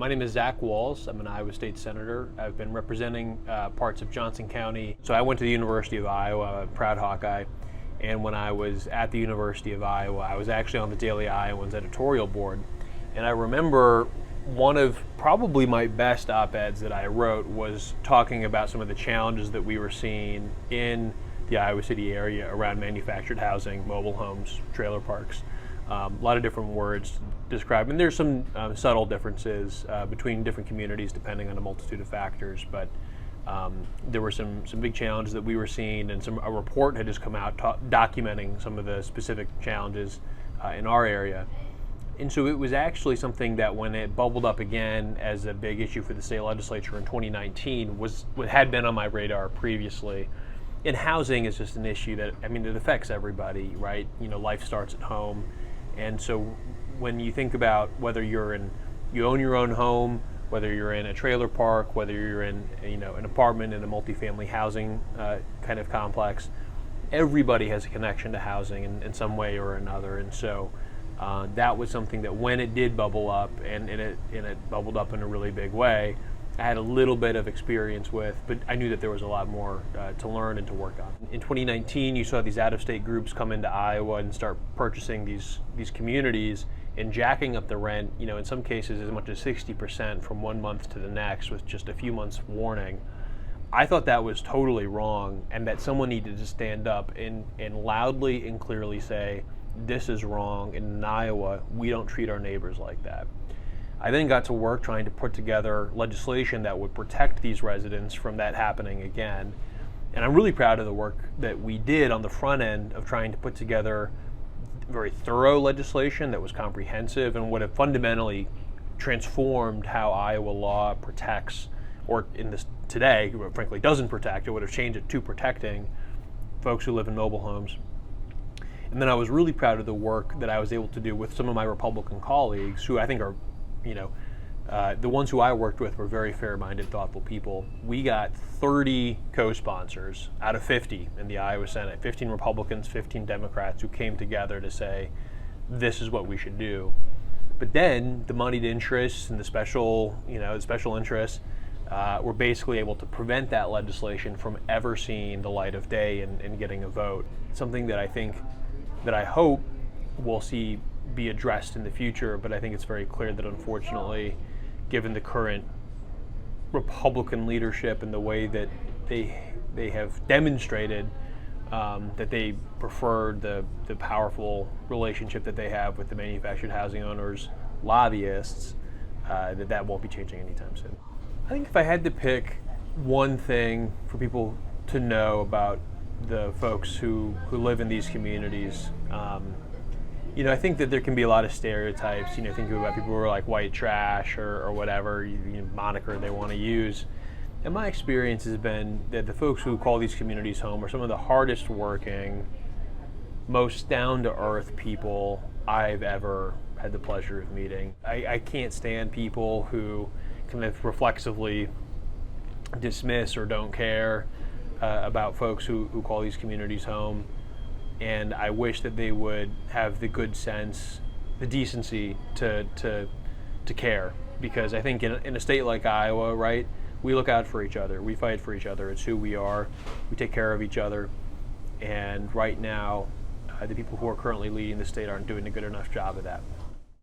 My name is Wahls. I'm an Iowa State Senator. I've been representing parts of Johnson County. So I went to the University of Iowa, I'm a proud Hawkeye. And when I was at the University of Iowa, I was actually on the Daily Iowans editorial board. And I remember one of probably my best op-eds that I wrote was talking about some of the challenges that we were seeing in the Iowa City area around manufactured housing, mobile homes, trailer parks. A lot of different words to describe, and there's some subtle differences between different communities depending on a multitude of factors, but there were some big challenges that we were seeing, and a report had just come out documenting some of the specific challenges in our area. And so it was actually something that when it bubbled up again as a big issue for the state legislature in 2019 had been on my radar previously. And housing is just an issue that, it affects everybody, right? Life starts at home. And so when you think about whether you own your own home, whether you're in a trailer park, whether you're in an apartment in a multifamily housing kind of complex, everybody has a connection to housing in some way or another. And so that was something that when it did bubble up, and it bubbled up in a really big way, I had a little bit of experience with, but I knew that there was a lot more to learn and to work on. In 2019, you saw these out-of-state groups come into Iowa and start purchasing these communities and jacking up the rent, in some cases as much as 60% from one month to the next with just a few months warning. I thought that was totally wrong, and that someone needed to stand up and loudly and clearly say, this is wrong, and in Iowa, we don't treat our neighbors like that. I then got to work trying to put together legislation that would protect these residents from that happening again. And I'm really proud of the work that we did on the front end of trying to put together very thorough legislation that was comprehensive and would have fundamentally transformed how Iowa law protects, or in this today, frankly doesn't protect. It would have changed it to protecting folks who live in mobile homes. And then I was really proud of the work that I was able to do with some of my Republican colleagues, who I think are the ones who I worked with were very fair-minded, thoughtful people. We got 30 co-sponsors out of 50 in the Iowa Senate, 15 Republicans, 15 Democrats, who came together to say, this is what we should do. But then the moneyed interests and the special interests were basically able to prevent that legislation from ever seeing the light of day and getting a vote. Something that I hope we'll see be addressed in the future, but I think it's very clear that unfortunately, given the current Republican leadership and the way that they have demonstrated that they prefer the powerful relationship that they have with the manufactured housing owners, lobbyists, that won't be changing anytime soon. I think if I had to pick one thing for people to know about the folks who live in these communities, I think that there can be a lot of stereotypes, thinking about people who are like white trash or whatever moniker they want to use. And my experience has been that the folks who call these communities home are some of the hardest working, most down-to-earth people I've ever had the pleasure of meeting. I can't stand people who kind of reflexively dismiss or don't care about folks who call these communities home. And I wish that they would have the good sense, the decency to care, because I think in a state like Iowa, right, we look out for each other, we fight for each other. It's who we are. We take care of each other. And right now, the people who are currently leading the state aren't doing a good enough job of that.